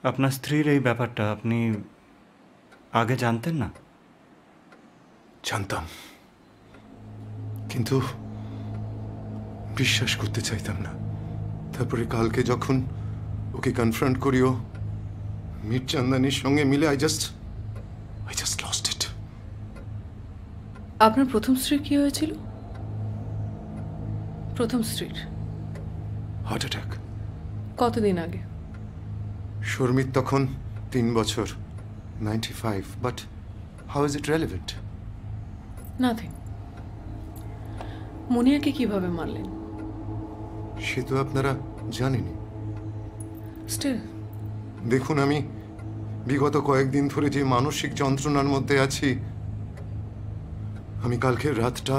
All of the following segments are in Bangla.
আপনার স্ত্রীর এই ব্যাপারটা আপনি আগে জানতেন না? জানতাম, কিন্তু বিশ্বাস করতে চাইতাম না। তারপরে কালকে যখন ওকে কনফ্রন্ট করিও মির চান্দানির সঙ্গে মিলে আই জাস্ট লস্ট ইট। আপনার প্রথম স্ত্রীর কি হয়েছিল? প্রথম স্ত্রীর হার্ট অ্যাটাক। কতদিন আগে? শর্মিত তখন 3 বছর, 95। But how is it relevant? Nothing. মুনিয়াকে কিভাবে মারলেন? সে তো আপনারা জানেনি। স্টিল দেখুন, আমি বিগত কয়েকদিন ধরে যে মানসিক যন্ত্রণার মধ্যে আছি, আমি কালকের রাতটা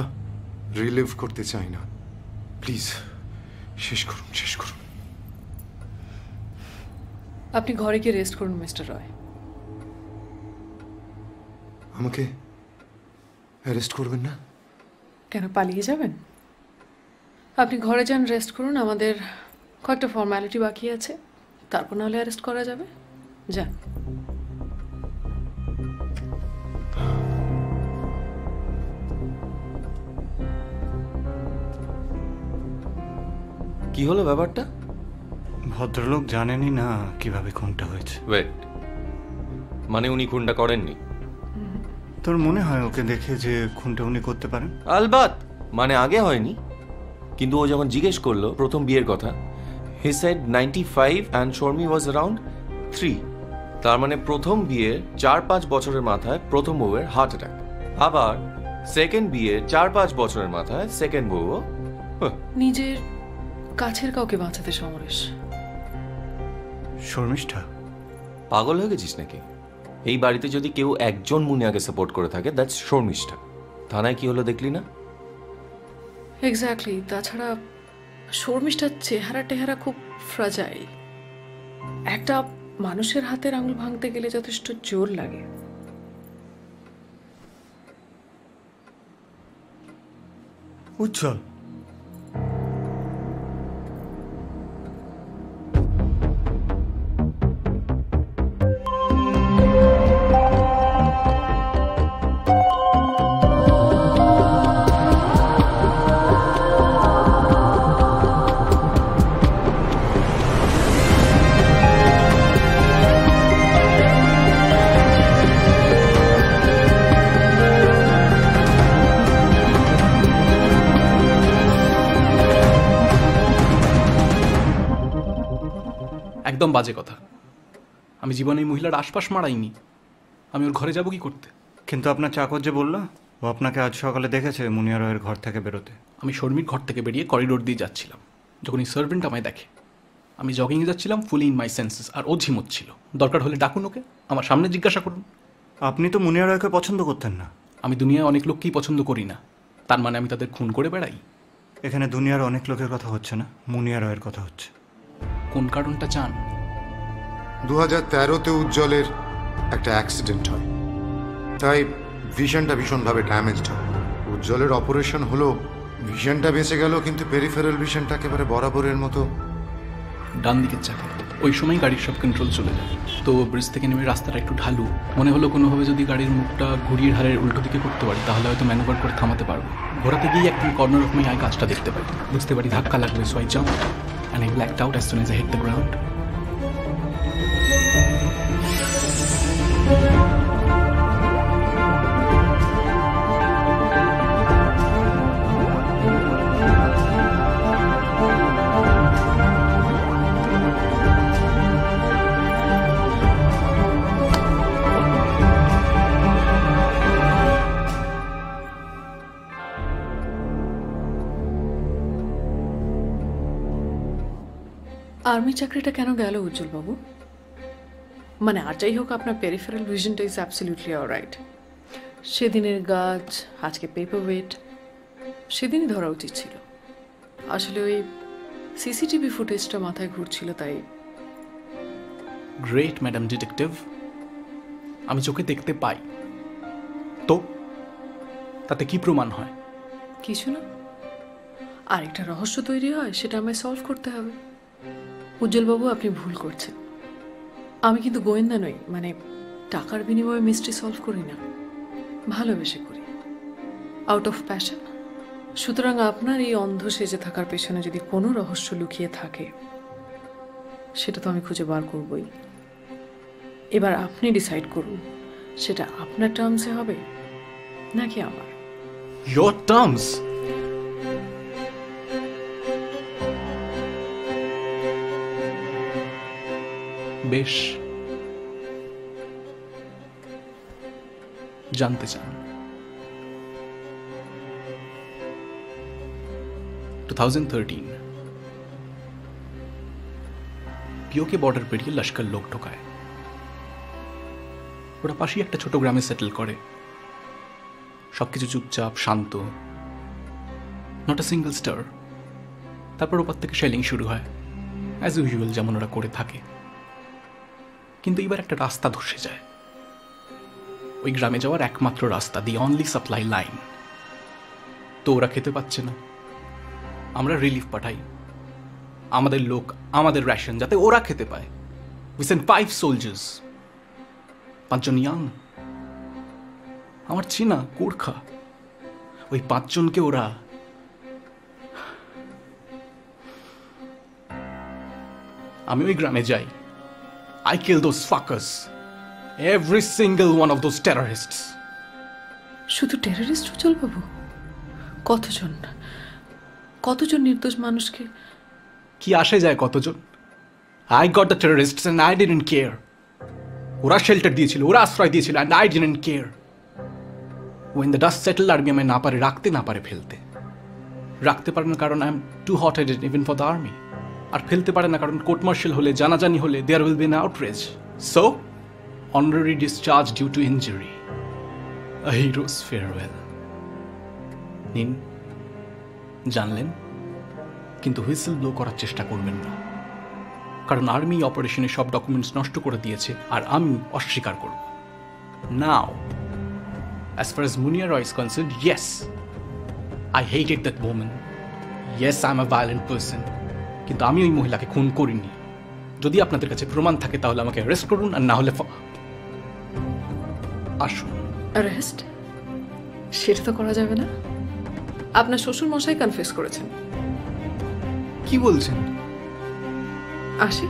রিলিভ করতে চাই না। প্লিজ শেষ করুন, শেষ করুন। আপনি ঘরে গিয়ে রেস্ট করুন মিস্টার রয়। আমাকে অ্যারেস্ট করবেন না? কেন পালিয়ে যাবেন? আপনি ঘরে যান, রেস্ট করুন। আমাদের কয়েকটা ফর্মালিটি বাকি আছে, তারপর নাহলে অ্যারেস্ট করা যাবে। যান। কি হলো ব্যাপারটা? ভদ্রলোক জানেনই না কিভাবে খুনটা হয়েছে। ওয়েট, মানে উনি খুনটা করেননি? তোর মনে হয় ওকে দেখে যে খুনটা উনি করতে পারেন? আলবাত, মানে আগে হয়নি, কিন্তু ও যখন জিজ্ঞেস করলো প্রথম বিয়ের কথা, he said 95 and Sharmi was around 3। তার মানে প্রথম বিয়ের 4-5 বছরের মাথায় প্রথম বউয়ের হার্ট অ্যাটাক। আবার সেকেন্ড বিয়ের 4-5 বছরের মাথায় সেকেন্ড বউও। নিজের কাছের কাউকে বাঁচাতে সমরেশ। শর্মিষ্ঠা, পাগল হয়ে গেছিস নাকি? এই বাড়িতে যদি কেউ একজন মুনিয়াকে সাপোর্ট করে থাকে, দ্যাটস শর্মিষ্ঠা। থানায় কি হলো দেখলি না? এক্স্যাক্টলি। তাছাড়া শর্মিষ্ঠার চেহারা টেহারা খুব ফ্রাজাইল। একটা মানুষের হাতের আঙুল ভাঙতে গেলে যথেষ্ট জোর লাগে। উজ্জ্বল, একদম বাজে কথা। আমি জীবনে এই মহিলার আশপাশ মারাইনি। আমি ওর ঘরে যাব কি করতে? কিন্তু আপনার চাকর যে বলল ও আপনাকে আজ সকালে দেখেছে মুনিয়া রয়ের ঘর থেকে বেরোতে। আমি শর্মির ঘর থেকে বেরিয়ে করিডোর দিয়ে যাচ্ছিলাম, যখন এই সার্ভেন্ট আমায় দেখে। আমি জগিংয়ে যাচ্ছিলাম, ফুলি ইন মাই সেন্সেস, আর ও ঝিমোচ্ছিল। দরকার হলে ডাকুন ওকে, আমার সামনে জিজ্ঞাসা করুন। আপনি তো মুনিয়া রয়কে পছন্দ করতেন না। আমি দুনিয়ায় অনেক লোককেই পছন্দ করি না, তার মানে আমি তাদের খুন করে বেড়াই? এখানে দুনিয়ার অনেক লোকের কথা হচ্ছে না, মুনিয়া রয়ের কথা হচ্ছে। কোন কারণটা চান? 2013-তে উজ্জ্বলের একটা অ্যাক্সিডেন্ট হয়, তাই ভিশনটা ভীষণভাবে ড্যামেজড হয়। উজ্জ্বলের অপারেশন হলো, ভিশনটা বেঁচে গেল, কিন্তু পেরিফেরাল ভিশনটা একেবারে বরাবরের মতো ডান দিকের চাকা। ওই সময় গাড়ির সব কন্ট্রোল চলে যায়। তো ব্রিজ থেকে নেমে রাস্তাটা একটু ঢালু মনে হলো। কোনোভাবে যদি গাড়ির মুখটা ঘুরিয়ে হারের উল্টো দিকে করতে পারি, তাহলে হয়তো ম্যানুভার করে থামাতে পারবো। ঘোরাতে গিয়ে একদিন কর্নার অফ মাই আই গাছটা দেখতে পাই। বুঝতে পারি ধাক্কা লাগবে, so I jump and I blacked out as soon as I hit the ground. Army চাকরিটা কেন গেল উজ্জ্বলবাবু? মানে আর যাই হোক, আপনার পেরিফেরাল ভিশনটা ইজ অ্যাবসলিউটলি অলরাইট। সেদিনের গাছ, আজকে পেপার ওয়েট, সেদিনই ধরা উচিত ছিল। আসলে ওই সিসিটিভি ফুটেজটা মাথায় ঘুরছিল, তাই। গ্রেট ম্যাডাম ডিটেকটিভ, আমি চোখে দেখতে পাই তো তাতে কি প্রমাণ হয়? কিছু না। আরেকটা রহস্য তৈরি হয়, সেটা আমায় সলভ করতে হবে। উজ্জ্বলবাবু, আপনি ভুল করছেন। আমি কিন্তু গোয়েন্দা নই, মানে টাকার বিনিময়ে মিস্ট্রি সলভ করি না, ভালোবেসে করি, আউট অফ প্যাশন। সুতরাং আপনার এই অন্ধ সেজে থাকার পেছনে যদি কোনো রহস্য লুকিয়ে থাকে, সেটা তো আমি খুঁজে বার করবই। এবার আপনি ডিসাইড করুন, সেটা আপনার টার্মসে হবে নাকি আমার। Your terms? বেশ, জানতে চান। 2013 পিওকে বর্ডার পেরিয়ে লস্কর লোক ঢোকায়। ওরা পাশেই একটা ছোট গ্রামে সেটেল করে। সবকিছু চুপচাপ শান্ত, নট আ সিঙ্গল স্টার। তারপর ওপর থেকে শেলিং শুরু হয়, অ্যাজ ইউজুয়াল যেমন ওরা করে থাকে। কিন্তু এবার একটা রাস্তা ধসে যায়, ওই গ্রামে যাওয়ার একমাত্র রাস্তা, দি অনলি সাপ্লাই লাইন। তো ওরা খেতে পাচ্ছে না, আমরা রিলিফ পাঠাই, আমাদের লোক, আমাদের রেশন, যাতে ওরা খেতে পায়। উই সেন্ড 5 সোলজার্স, 5 জন ইয়াং, আমার চেনা গোর্খা। ওই 5 জনকে ওরা আমি ওই গ্রামে যাই। I kill those fuckers. Every single one of those terrorists. শুধু টেররিস্ট উজ্জ্বল বাবু? কতজন কতজন নির্দোষ মানুষকে? কি আসে যায় কতজন? I got the terrorists and I didn't care. ওরা শেল্টার দিয়েছিল, ওরা আশ্রয় দিয়েছিল, and I didn't care. When the dust settled, army আমায় না পারে রাখতে, না পারে ফেলতে। রাখতে পারে না কারণ I am too hot-headed even for the army. আর ফেলতে পারে না কারণ কোর্ট মার্শাল হলে, জানাজানি হলে there will be an outrage. So, honorary discharge due to injury. A hero's farewell. নিন, জানলেন, কিন্তু হুইসেল ব্লো করার চেষ্টা করবেন না, কারণ আর্মি অপারেশনে সব ডকুমেন্টস নষ্ট করে দিয়েছে আর আমি অস্বীকার করব। Now, as far as Munia Roy is concerned, yes, I hated that woman. Yes, I'm a violent person. কিন্তু আমি ওই মহিলাকে খুন করিনি। যদি আপনাদের কাছে প্রমাণ থাকে তাহলে আমাকে অ্যারেস্ট করুন, আর না হলে আসুন। অ্যারেস্ট? সেটা তো করা যাবে না। আপনার শ্বশুর মশাই কনফেস করেছেন। কি বলছেন? আসি।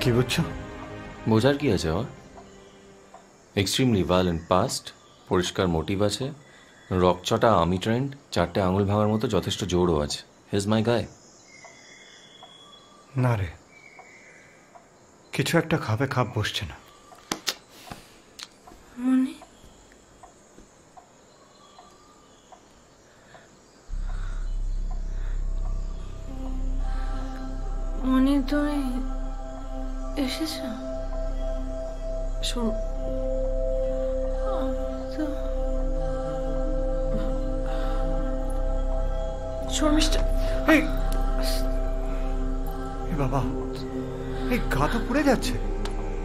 কি বুঝছো? বোঝার কি আছে ওর? এক্সট্রিমলি ভায়োলেন্ট পাস্ট, পরিষ্কার মোটিভ আছে, রকচটা আর্মি ট্রেন্ড, 4টে আঙুল ভাঙার মতো যথেষ্ট জোরও আছে। হিজ মাই গায়। না রে, কিছু একটা খাপে খাপ বসছে না। মনি, মনি তুমি এসেছ? শোন, তো শর্মিষ্ঠা, এই এ বাবা, এই গা তো পুড়ে যাচ্ছে।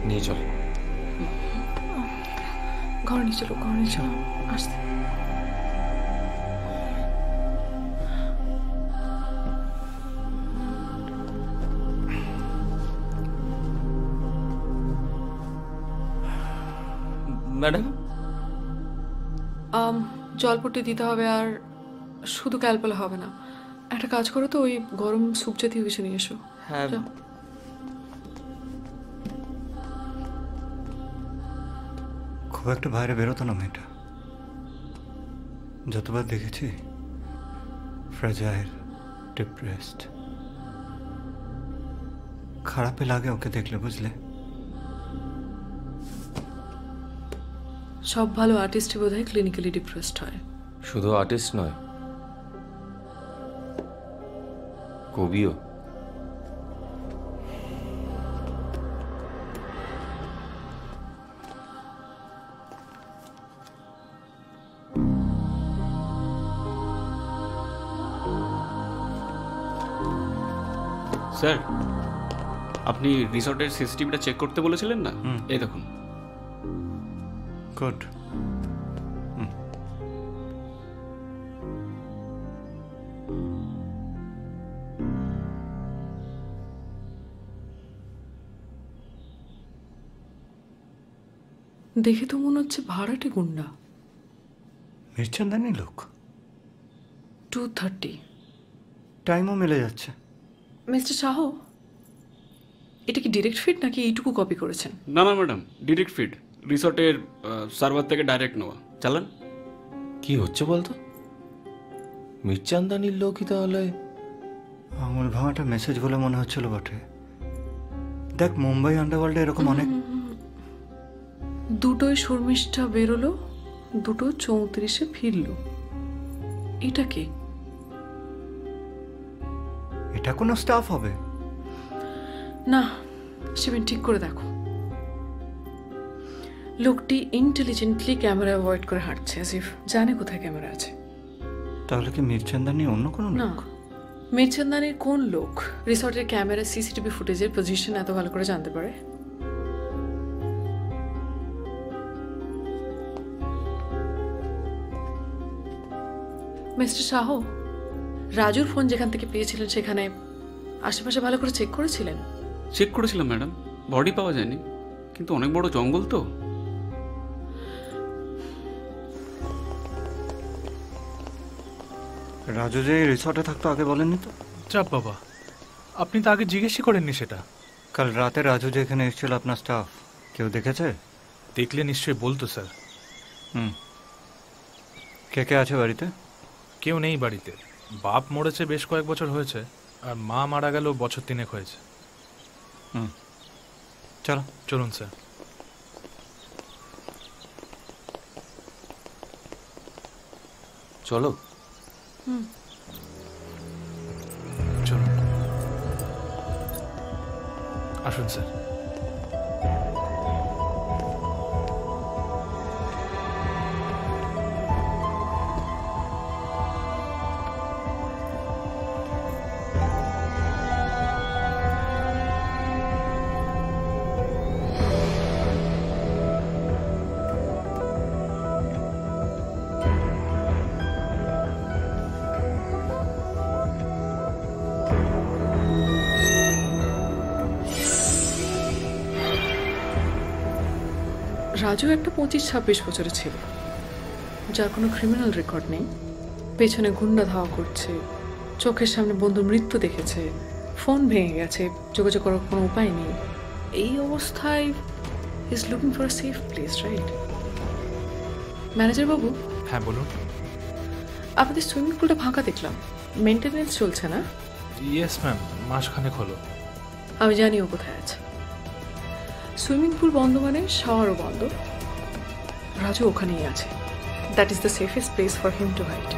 নিয়ে চল। ঘরে নিয়ে চলো, ঘরে নিয়ে চলো। আসতে। ম্যাডাম, জলপট্টি দিতে হবে, আর শুধু ক্যালপেলে হবে না। একটা কাজ করো তো, ওই গরম স্যুপ জাতীয় কিছু নিয়ে এসো। হ্যাঁ। যাও। খুব একটা বাইরে বেরোতো না মেয়েটা, যতবার দেখেছি ফ্র্যাজাইল, ডিপ্রেসড। খারাপে লাগে ওকে দেখলে, বুঝলে? সব ভালো আর্টিস্টই বোধ হয় ক্লিনিক্যালি ডিপ্রেসড হয়। শুধু আর্টিস্ট নয়, কবিও। স্যার, আপনি রিসর্টের সিসিটিভিটা চেক করতে বলেছিলেন না? এই দেখুন। গুড। দেখে তো মনে হচ্ছে ভাড়াটে গুন্ডা। মির্চান্দানি লোক, 2:30। টাইমও মিলে যাচ্ছে। মিস্টার শাহ, এটা কি ডিরেক্ট ফিট নাকি এইটুকু কপি করেছেন? না না ম্যাডাম, ডিরেক্ট ফিড, রিসর্টের সার্ভার থেকে ডাইরেক্ট নেওয়া। চালান। কি হচ্ছে বলতো? মির্চান্দানির লোকই তাহলে? আঙুল ভাঙাটা মেসেজ বলে মনে হচ্ছিল বটে। দেখ, মুম্বাই আন্ডারওয়ার্ল্ডে এরকম অনেক। দুটোয় শর্মিষ্ঠা বেরোলো, 2:34 ফিরল। এটা কি? এটা কোনো স্টাফ হবে? না শিবেন, ঠিক করে দেখো। লোকটি ইন্টেলিজেন্টলি ক্যামেরা অ্যাভয়েড করে হাঁটছে, as if জানে কোথায় ক্যামেরা আছে। তাহলে কি মির্চান্দানি অন্য কোনো না, লোক? মির্চান্দানির কোন লোক রিসর্টের ক্যামেরা সিসিটিভি ফুটেজের পজিশন এত ভালো করে জানতে পারে? মিস্টার শাহ, রাজুর ফোন যেখান থেকে পেয়েছিলেন সেখানে আশেপাশে ভালো করে চেক করেছিলেন? চেক করেছিলাম ম্যাডাম, বডি পাওয়া যায়নি, কিন্তু অনেক বড় জঙ্গল তো। রাজু যে রিসর্টে থাকতো আগে বলেননি তো? চাপ বাবা, আপনি তো আগে জিজ্ঞেসই করেননি সেটা। কাল রাতে রাজু যে এখানে এসেছিল, আপনার স্টাফ কেউ দেখেছে? দেখলে নিশ্চয়ই বলতো স্যার। কে কে আছে বাড়িতে? কেউ নেই বাড়িতে। বাপ মরেছে বেশ কয়েক বছর হয়েছে, আর মা মারা গেল বছর 3 হয়েছে। চলো চলুন স্যার। চলো। চলুন, আসুন স্যার। রাজু একটা 25-26 বছরের ছিল, যার কোনো ক্রিমিনাল রেকর্ড নেই। পেছনে গুন্ডা ধাওয়া করছে, চোখের সামনে বন্ধুর মৃত্যু দেখেছে, ফোন ভেঙে গেছে, যোগাযোগ করার কোনো উপায় নেই। এই অবস্থায় is looking for a safe place, right? Manager বাবু, হ্যাঁ বলুন। আপনাদের সুইমিং পুলটা ফাঁকা দেখলাম, মেনটেনেন্স চলছে না? ইয়েস ম্যাম, মাসখানেক হলো। আমি জানি ও কোথায় আছে। সুইমিং পুল বন্ধ মানে শাওয়ারও বন্ধ। রাজু ওখানেই আছে। That is the safest place for him to hide.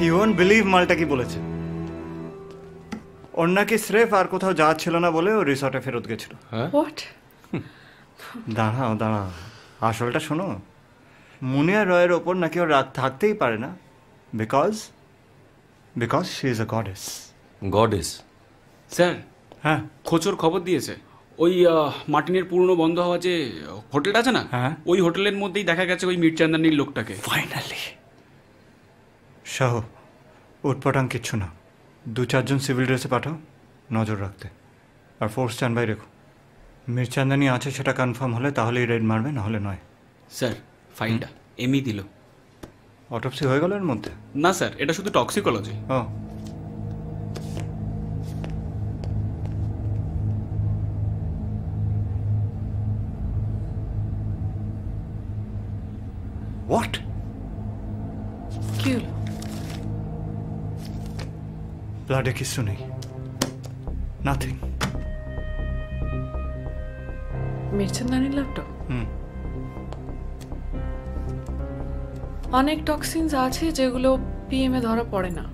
You won't believe মালটা কি বলেছে। ওর নাকি স্রেফ আর কোথাও যাওয়া ছিল না বলে ও রিসর্টে ফেরত গেছিল। হোয়াট? দাঁড়াও দাঁড়াও, আসলটা শোনো। মুনিয়া রয়ের ওপর নাকি ওর রাগ থাকতেই পারে না, because she is a goddess. Goddess? Sir, হ্যাঁ, খোঁচর খবর দিয়েছে। ওই মার্টিনের পুরনো বন্ধ হওয়া যে হোটেলটা আছে না, হ্যাঁ, ওই হোটেলের মধ্যেই দেখা গেছে ওই মির্চান্দানির লোকটাকে। ফাইনালি। শাহ, উটপটাং কিচ্ছু না। 2-4 জন সিভিল ড্রেসে পাঠাও নজর রাখতে, আর ফোর্স স্ট্যান্ড বাই রেখো। মির্চান্দানি আছে সেটা কনফার্ম হলে তাহলেই রেড মারবে, না হলে নয়। স্যার, ফাইলটা এমই দিল। অটোপসি হয়ে গেল এর মধ্যে? না স্যার, এটা শুধু টক্সিকোলজি। O, what? কি হলো? ব্লাডে কিছু নেই, নাথিং। মির্চান্দানির ল্যাপটপ? অনেক টক্সিনস আছে যেগুলো পিএমে ধরা পড়ে না।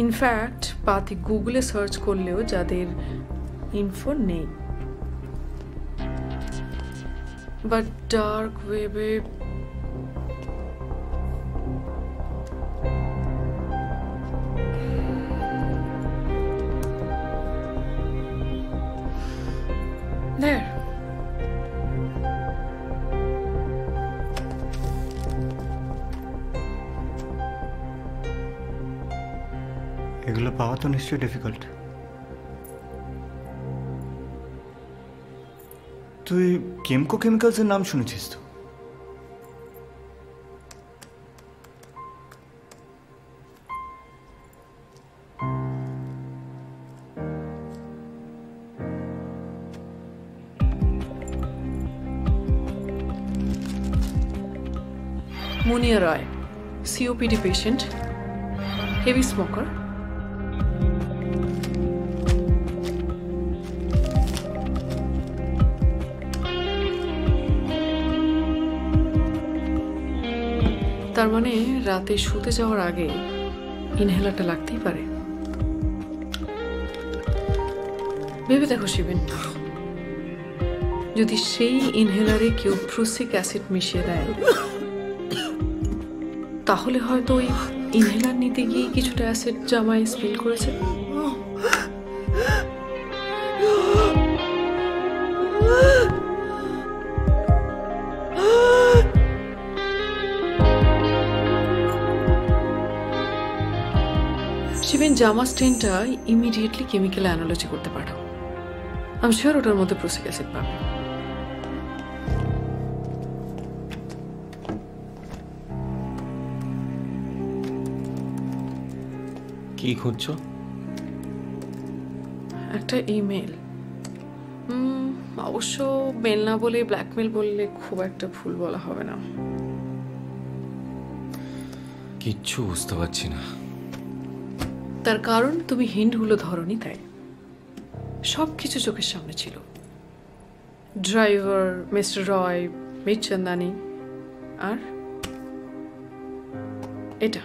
ইনফ্যাক্ট পাতি গুগলে সার্চ করলেও যাদের ইনফো নেই, বাট ডার্ক ওয়েবে there. এগুলো পাওয়া তো নিশ্চয়ই ডিফিকাল্ট। তুই কেমকো কেমিক্যালসের নাম শুনেছিস তো? Munia Roy, COPD patient, heavy smoker. তার মানে রাতে শুতে যাওয়ার আগে ইনহেলারটা লাগতেই পারে। ভেবে দেখো শিবেন, যদি সেই ইনহেলারে কেউ প্রুসিক অ্যাসিড মিশিয়ে দেয় তাহলে হয়তো ওই ইনহেলার নিতে গিয়ে কিছুটা অ্যাসিড জামায় স্পিল করেছে। শিবেন, জামা স্টেনটা ইমিডিয়েটলি কেমিক্যাল অ্যানালজি করতে পাঠাও। আমি শিওর ওটার মধ্যে প্রুসিক অ্যাসিড পাবে। কি খুঁজছো? একটা ইমেল। অবশ্য মেল না বলে ব্ল্যাকমেল বললে খুব একটা ভুল বলা হবে না। কিচ্ছু বুঝতে পারছি না। তার কারণ তুমি হিন্টগুলো ধরনি, তাই সব কিছু চোখের সামনে ছিল। ড্রাইভার, মিস্টার রয়, মিরচন্দানি, আর এটা।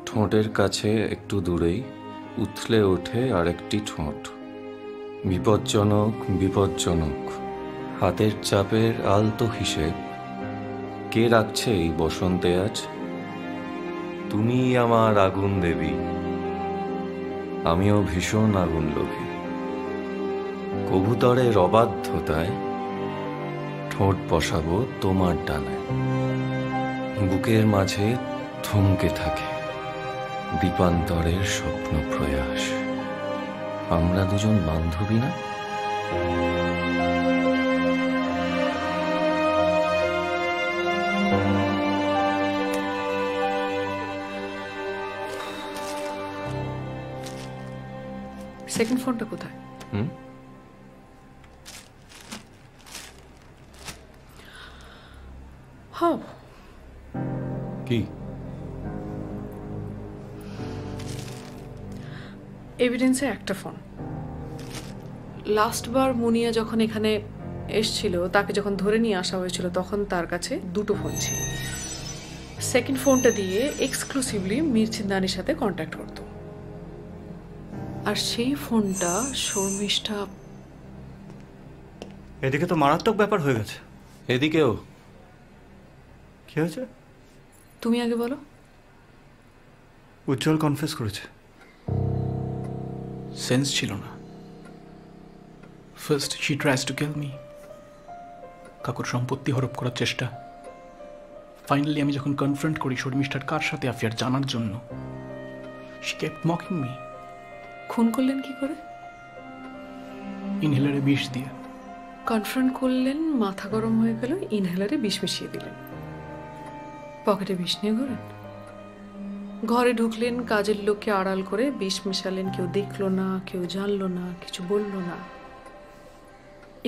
ঠোঁটের কাছে একটু দূরেই উথলে ওঠে আরেকটি ঠোঁট। বিপজ্জনক, বিপজ্জনক। হাতের চাপের আলতো হিসেব। কে রাখছে এই বসন্তে আজ? তুমি আমার আগুন দেবী, আমিও ভীষণ আগুন লোভী। কবুতরের অবাধ্যতায় ঠোঁট বসাবো তোমার ডানায়। বুকের মাঝে থমকে থাকে দ্বীপান্তরের স্বপ্ন প্রয়াস। আমরা দুজন বান্ধবী না? সেকেন্ড ফোনটা কোথায়? হাও কি এভিডেন্সে একটা ফোন। লাস্টবার মুনিয়া যখন এখানে এসছিল, তাকে যখন ধরে নিয়ে আসা হয়েছিল, তখন তার কাছে দুটো ফোন ছিল। সেকেন্ড ফোনটা দিয়ে এক্সক্লুসিভলি মিরচিন্দানির সাথে কন্ট্যাক্ট করত, আর সেই ফোনটা শর্মিষ্ঠা। এদিকে তো মারাত্মক ব্যাপার হয়ে গেছে। এদিকেও কি হয়েছে তুমি আগে বলো। উজ্জ্বল কনফেস করেছে। সেন্স ছিল না। First she tries to kill me, কাকুর সম্পত্তি হরপ করার চেষ্টা। ফাইনালি আমি যখন কনফ্রন্ট করি শর্মিষ্ঠার কার সাথে অ্যাফেয়ার জানার জন্য, শি কেপ্ট মকিং মি। খুন করলেন কি করে? ইনহেলারে বিষ দিয়ে। কনফ্রন্ট করলেন, মাথা গরম হয়ে গেল, ইনহেলারে বিষ মিশিয়ে দিলেন, পকেটে বিষ নিয়ে ঘোরেন। ঘরে ঢুকলেন, কাজের লোককে আড়াল করে বিষ মেশালেন। কেউ দেখলো না, কেউ জানলো না, কিছু বললো না।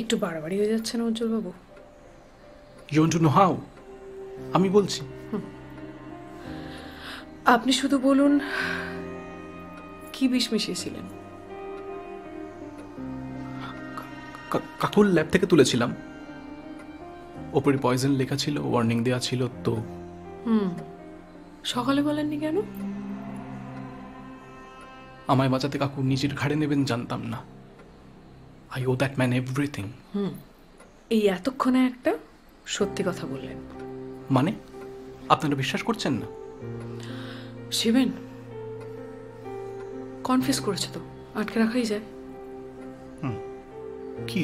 একটু বাড়াবাড়ি হয়ে যাচ্ছে না উজ্জ্বল বাবু? You want to know how? আমি বলছি। আপনি শুধু বলুন কি বিষ মিশিয়েছিলেন। কাকুর ল্যাব থেকে তুলেছিলাম, ওপরে পয়জন লেখা ছিল, ওয়ার্নিং দেওয়া ছিল। তো সকালে বলেননি কেন? আমায় বাঁচাতে কাকু নিজের ঘাড়ে নেবেন জানতাম না। I owe that man everything. এই এতক্ষণে একটা সত্যি কথা বললেন। মানে আপনারা বিশ্বাস করছেন না? শিবেন কনফিউজ করেছে তো, আটকে রাখাই যায়। কি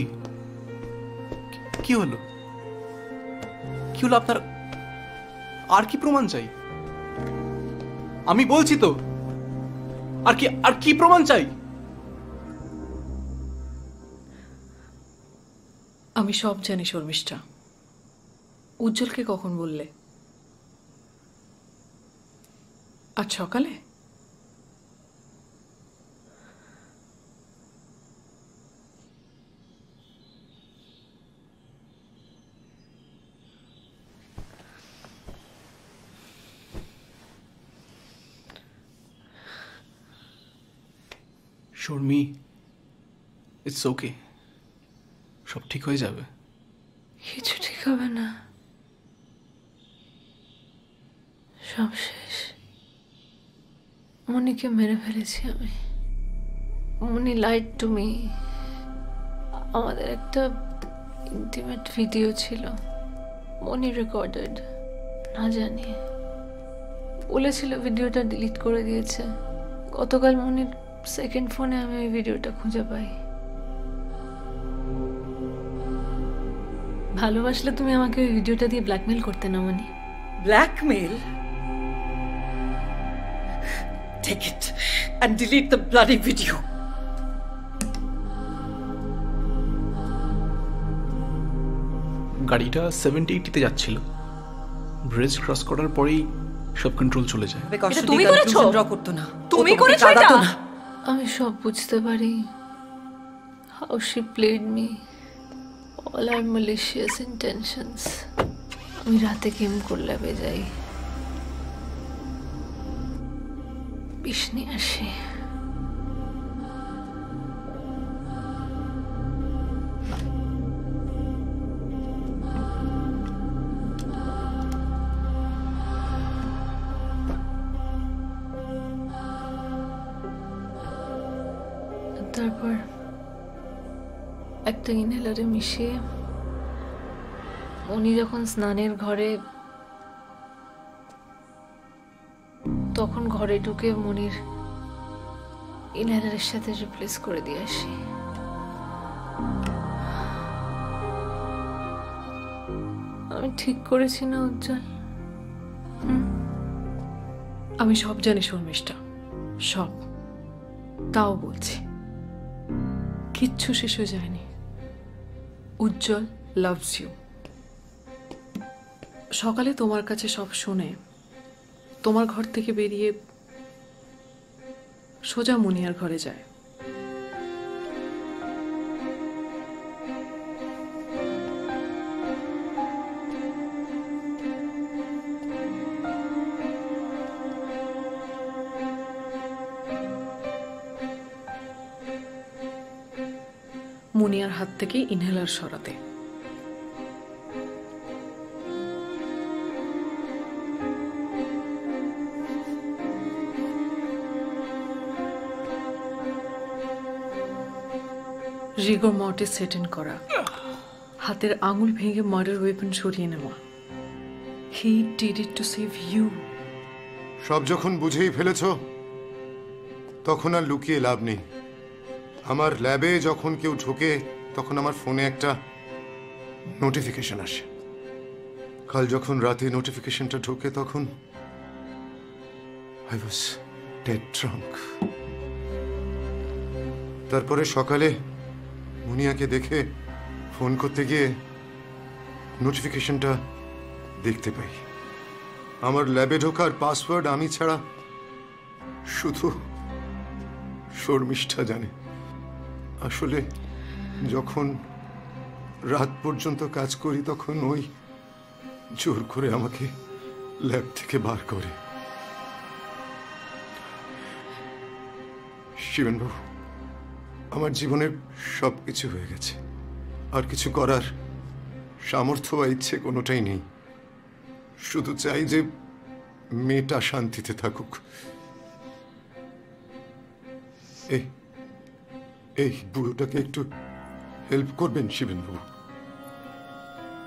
কি হলো? কি হলো আপনার? আর কি প্রমাণ চাই? আমি বলছি তো, আর কি প্রমাণ চাই? আমি সব জানি শর্মিষ্ঠা। উজ্জ্বলকে কখন বললে? আজ সকালে? শর্মি, ইটস ওকে, সব ঠিক হয়ে যাবে। কিছু ঠিক হবে না, সব শেষ। মনিকে মেরে ফেলেছি আমি। মনি লাইড টু মি। আমাদের একটা ইন্টিমেট ভিডিও ছিল, মনি রেকর্ডেড, না জানি বলেছিল ভিডিওটা ডিলিট করে দিয়েছে। গতকাল মনির সেকেন্ড ফোনে আমি ওই ভিডিওটা খুঁজে পাই। ভালোবাসলে তুমি আমাকে ওই ভিডিওটা দিয়ে ব্ল্যাকমেল করতে না মনি? Blackmail? Take it and delete the bloody video. গাড়িটা 70-80-তে যাচ্ছিল। ব্রিজ ক্রস করার পরেই সব কন্ট্রোল চলে যায়। এটা তুমি করেছো? ড্র করতে না, তুমি করেছো এটা? আমি সব বুঝতে পারি। How she played me, all her malicious intentions. আমি রাতে গেম করলে যাই, বিষ নিয়ে আসি। তারপর একটা ইনহেলারে মিশিয়ে উনি যখন স্নানের ঘরে, তখন ঘরে ঢুকে মনির ইনহেলারের সাথে রিপ্লেস করে দিয়ে আসি। আমি ঠিক করেছি না উজ্জ্বল? আমি সব জানি শর্মিষ্ঠা, সব। তাও বলছি, কিচ্ছু শেষ হয়ে যায়নি। উজ্জ্বল লাভস ইউ। সকালে তোমার কাছে সব শুনে তোমার ঘর থেকে বেরিয়ে সোজা মুনিয়ার ঘরে যায়। মুনিয়ার হাত থেকে ইনহেলার সরাতে। রিগর মর্টিস সেট ইন করা, হাতের আঙুল ভেঙে মার্ডার ওয়েপন সরিয়ে নেওয়া। He did it to save you. সব যখন বুঝেই ফেলেছ, তখন আর লুকিয়ে লাভ নেই। আমার ল্যাবে যখন কেউ ঢোকে, তখন আমার ফোনে একটা নোটিফিকেশন আসে। কাল যখন রাতে নোটিফিকেশনটা ঢোকে, তখন আই ওয়াজ ডেড ড্রাঙ্ক। তারপরে সকালে মুনিয়াকে দেখে ফোন করতে গিয়ে নোটিফিকেশনটা দেখতে পাই। আমার ল্যাবে ঢোকার পাসওয়ার্ড আমি ছাড়া শুধু শর্মিষ্ঠা জানে। আসলে যখন রাত পর্যন্ত কাজ করি, তখন ওই জোর করে আমাকে ল্যাব থেকে বার করে। শিবেনবাবু, আমার জীবনে সবকিছু হয়ে গেছে। আর কিছু করার সামর্থ্য বা ইচ্ছে কোনোটাই নেই। শুধু চাই যে মেয়েটা শান্তিতে থাকুক। এই বুড়োটাকে একটু হেল্প করবেন শিবেনবাবু,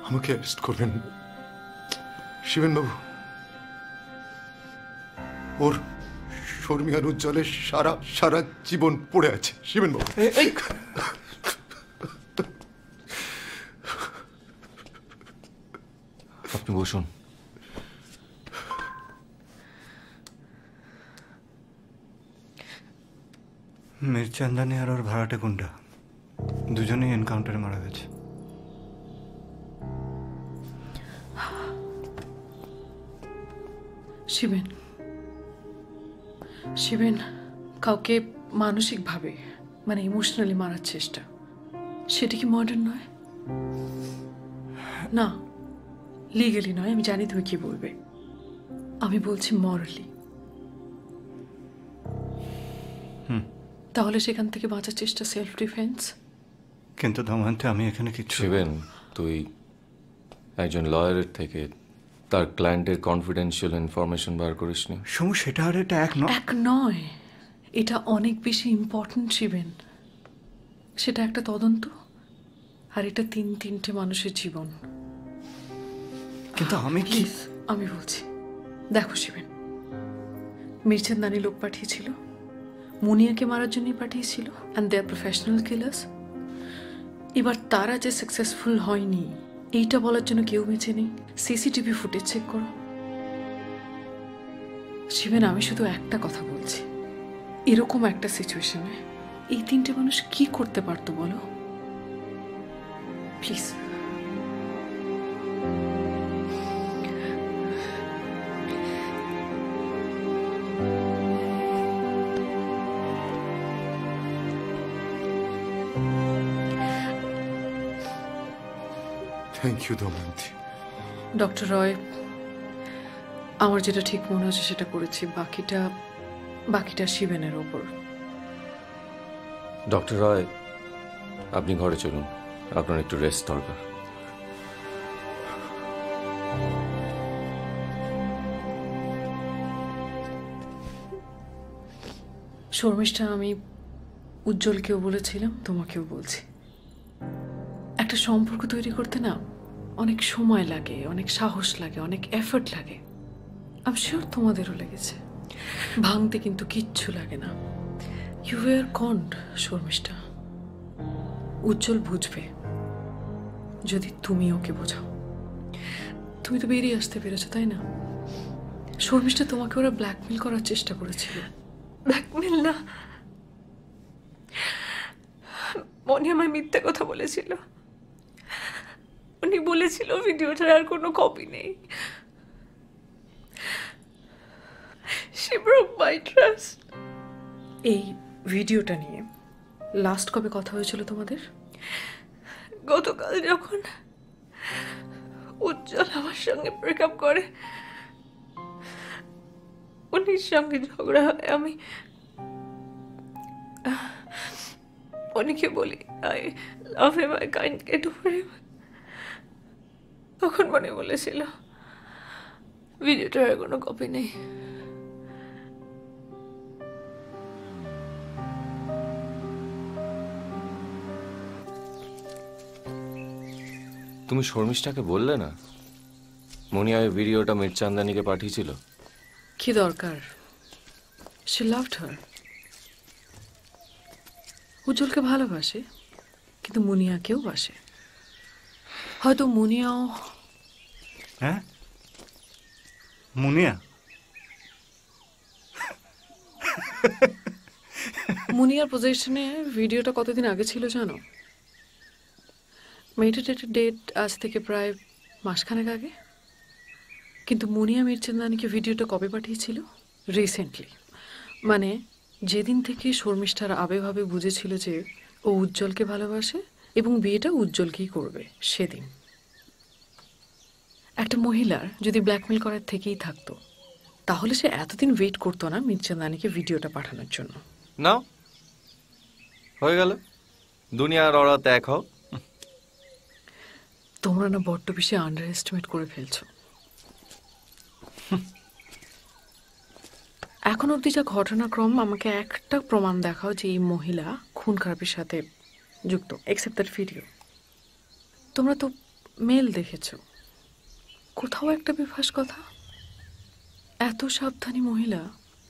আমাকে অ্যারেস্ট করবেন শিবেনবাবু। ওর শর্মী আর উজ্জ্বলের সারা সারা জীবন পড়ে আছে শিবেনবাবু। আপনি বসুন। মির্চান্দানি আর ওর ভাড়াটে গুন্ডা দুজনেই এনকাউন্টারে মারা গেছে। শিবেন, শিবেন কাউকে মানসিকভাবে মানে ইমোশনালি মারার চেষ্টা, সেটা কি মডার্ন নয়? না, লিগালি নয়, আমি জানি তুমি কি বলবে। আমি বলছি মরালি। তাহলে সেখান থেকে বাঁচার চেষ্টা সেলফ ডিফেন্স। কিন্তু দময়ন্তী, আমি এখানে কিচ্ছু। শিবেন, তুই একজন লয়ারের থেকে তার ক্লায়েন্টের কনফিডেন্সিয়াল ইনফরমেশন বার করিসনি? সমু, সেটা আর এটা এক নয়। এক নয়, এটা অনেক বেশি ইম্পর্টেন্ট শিবেন। সেটা একটা তদন্ত, আর এটা তিনটে মানুষের জীবন। কিন্তু আমি কি? আমি বলছি, দেখো শিবেন, মির্চান্দানি লোক পাঠিয়েছিল, মুনিয়াকে মারার জন্যই পাঠিয়েছিল, and they are professional killers. এবার তারা যে সাকসেসফুল হয়নি এইটা বলার জন্য কেউ বেঁচে নেই। সিসিটিভি ফুটেজ চেক করো। শিবেন, আমি শুধু একটা কথা বলছি, এরকম একটা সিচুয়েশনে এই তিনটে মানুষ কি করতে পারতো বলো please. Thank you Damayanti. Doctor Roy, আমার যেটা ঠিক মনে হচ্ছে সেটা করেছি, বাকিটা শিবেনের ওপর। ডক্টর রয়, আপনি ঘরে চলুন, আপনার একটু রেস্ট দরকার। শর্মিষ্ঠা, আমি উজ্জ্বলকেও বলেছিলাম, তোমাকেও বলছি, একটা সম্পর্ক তৈরি করতে না অনেক সময় লাগে, অনেক সাহস লাগে, অনেক এফর্ট লাগে। আমি শিওর তোমাদেরও লেগেছে। ভাঙতে কিন্তু কিচ্ছু লাগে না। ইউ ওয়্যার কন্ড শর্মিষ্ঠা। উজ্জ্বল বুঝবে যদি তুমি ওকে বোঝাও। তুমি তো বেরিয়ে আসতে পেরেছো, তাই না? শর্মিষ্ঠা, তোমাকে ওরা ব্ল্যাকমেল করার চেষ্টা করেছিল। ব্ল্যাকমেল না, মনি আমায় মিথ্যে কথা বলেছিল। উনি বলেছিল ভিডিওটার আর কোনো কপি নেই। She broke my trust. এই ভিডিওটা নিয়ে লাস্ট কবে কথা হয়েছিল তোমাদের? গতকাল যখন উজ্জ্বল আমার সঙ্গে ব্রেকআপ করে, উনির সঙ্গে ঝগড়া হয়, আমি উনিকে বলি I love him, I can't get over him. তখন মনে বলেছিল ভিডিওটার আর কোনো কপি নেই। তুমি শর্মিষ্ঠাকে বললে না মনিয়া এই ভিডিওটা মির্চান্দানিকে পাঠিয়েছিল? কি দরকার? she loved her. উজ্জ্বলকে ভালোবাসে, কিন্তু মুনিয়াকেও বাসে। হয়তো মুনিয়াও। হ্যাঁ, মুনিয়া? মুনিয়ার পজিশনে ভিডিওটা কতদিন আগে ছিল জানো? মেডিটেটেড ডেট আজ থেকে প্রায় মাসখানেক আগে। কিন্তু মুনিয়া মির্চান্দানিকে ভিডিওটা কবে পাঠিয়েছিল? রিসেন্টলি, মানে যেদিন থেকে শর্মিষ্ঠার আবেভাবে বুঝেছিল যে ও উজ্জ্বলকে ভালোবাসে এবং বিয়েটা উজ্জ্বলকেই করবে, সেদিন। একটা মহিলার যদি ব্ল্যাকমেল করার থেকেই থাকতো, তাহলে সে এতদিন ওয়েট করতো না মির্চান্দানিকে ভিডিওটা পাঠানোর জন্য। না, হয়ে গেল, দুনিয়ার ওরা ত্যাগ হও। তোমরা না বড্ড বেশি আন্ডার এস্টিমেট করে ফেলছো। এখন অবধি যা ঘটনাক্রম, আমাকে একটা প্রমাণ দেখাও যে এই মহিলা খুন খারাপের সাথে যুক্ত, এক্সেপ্ট দ্যাট ভিডিও। তোমরা তো মেল দেখেছো, কোথাও একটা বিভাস কথা। এত সাবধানী মহিলা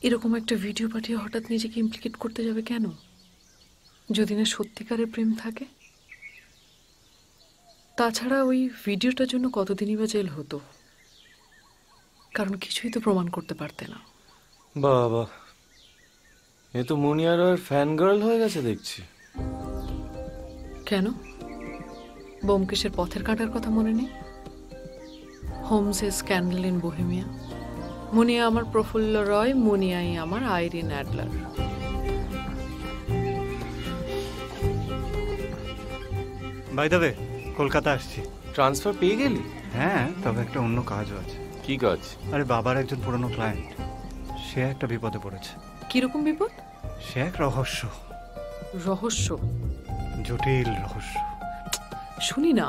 এরকম একটা ভিডিও পাঠিয়ে হঠাৎ নিজেকে ইমপ্লিকেট করতে যাবে কেন? যদি না সত্যিকারের প্রেম থাকে। তাছাড়া ওই ভিডিওটার জন্য কতদিনই বা জেল হতো, কারণ কিছুই তো প্রমাণ করতে পারতে না। বাবা, এ তো মুনিয়া রয়ের ফ্যান গার্ল হয়ে গেছে দেখছি। কেন? ব্যোমকেশের পথের কাঁটার কথা মনে নেই? হোমসের স্ক্যান্ডাল ইন বোহেমিয়া। মুনিয়া আমার প্রফুল্ল রয়, মুনিয়াই আমার Irene Adler. By the way, Kolkata আসছি। ট্রান্সফার পেয়ে গেলি? হ্যাঁ, তবে একটা অন্য কাজও আছে। কি কাজ? আরে বাবার একজন পুরনো ক্লায়েন্ট, সে একটা বিপদে পড়েছে। কিরকম বিপদ? সে এক রহস্য। রহস্য? জটিল রহস্য। শুনি না।